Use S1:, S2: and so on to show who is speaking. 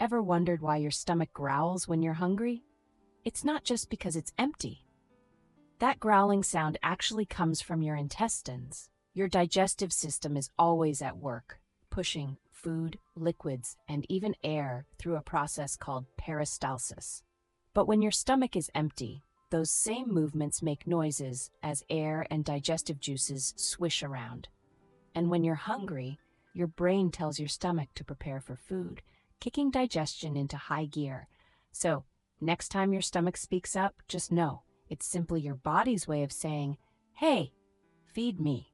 S1: Ever wondered why your stomach growls when you're hungry? It's not just because it's empty. That growling sound actually comes from your intestines. Your digestive system is always at work, pushing food, liquids, and even air through a process called peristalsis. But when your stomach is empty, those same movements make noises as air and digestive juices swish around. And when you're hungry, your brain tells your stomach to prepare for food, kicking digestion into high gear. So, next time your stomach speaks up, just know it's simply your body's way of saying, "Hey, feed me."